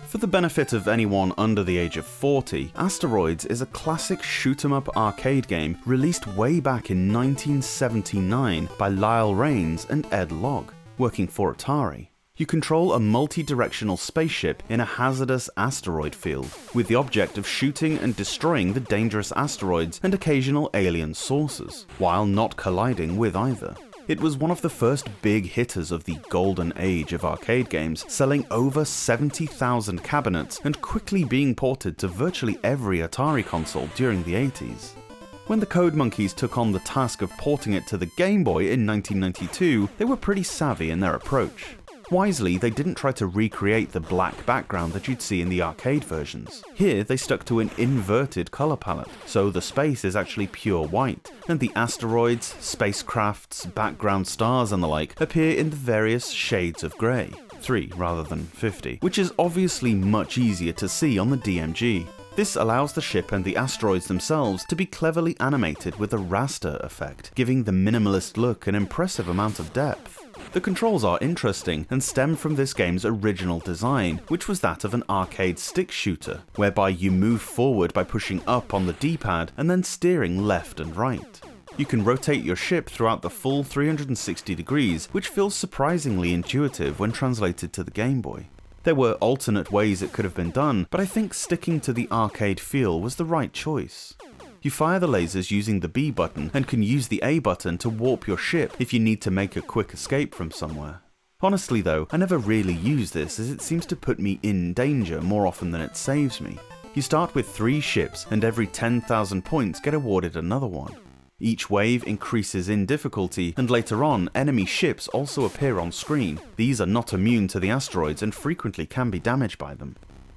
For the benefit of anyone under the age of 40, Asteroids is a classic shoot-'em-up arcade game released way back in 1979 by Lyle Rains and Ed Logg, working for Atari. You control a multi-directional spaceship in a hazardous asteroid field, with the object of shooting and destroying the dangerous asteroids and occasional alien sources, while not colliding with either. It was one of the first big hitters of the golden age of arcade games, selling over 70,000 cabinets and quickly being ported to virtually every Atari console during the 80s. When the Code Monkeys took on the task of porting it to the Game Boy in 1992, they were pretty savvy in their approach. Wisely, they didn't try to recreate the black background that you'd see in the arcade versions. Here, they stuck to an inverted color palette, so the space is actually pure white, and the asteroids, spacecrafts, background stars and the like appear in the various shades of grey, 3 rather than 50, which is obviously much easier to see on the DMG. This allows the ship and the asteroids themselves to be cleverly animated with a raster effect, giving the minimalist look an impressive amount of depth. The controls are interesting and stem from this game's original design, which was that of an arcade stick shooter, whereby you move forward by pushing up on the D-pad and then steering left and right. You can rotate your ship throughout the full 360 degrees, which feels surprisingly intuitive when translated to the Game Boy. There were alternate ways it could have been done, but I think sticking to the arcade feel was the right choice. You fire the lasers using the B button and can use the A button to warp your ship if you need to make a quick escape from somewhere. Honestly though, I never really use this as it seems to put me in danger more often than it saves me. You start with 3 ships and every 10,000 points get awarded another one. Each wave increases in difficulty, and later on, enemy ships also appear on screen. These are not immune to the asteroids and frequently can be damaged by them.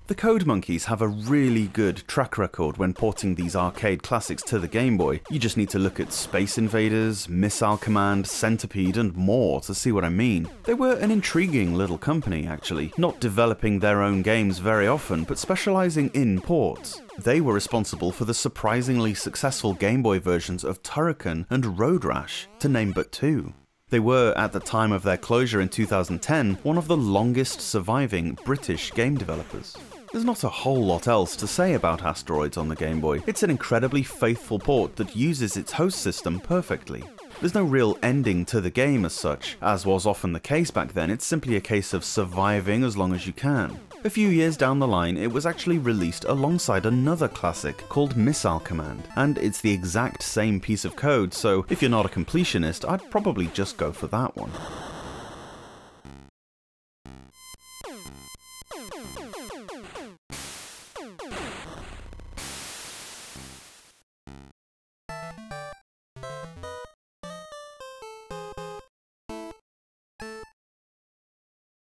The Code Monkeys have a really good track record when porting these arcade classics to the Game Boy. You just need to look at Space Invaders, Missile Command, Centipede and more to see what I mean. They were an intriguing little company actually, not developing their own games very often but specialising in ports. They were responsible for the surprisingly successful Game Boy versions of Turrican and Road Rash, to name but 2. They were, at the time of their closure in 2010, one of the longest surviving British game developers. There's not a whole lot else to say about Asteroids on the Game Boy. It's an incredibly faithful port that uses its host system perfectly. There's no real ending to the game as such, as was often the case back then. It's simply a case of surviving as long as you can. A few years down the line, it was actually released alongside another classic called Missile Command, and it's the exact same piece of code, so if you're not a completionist, I'd probably just go for that one.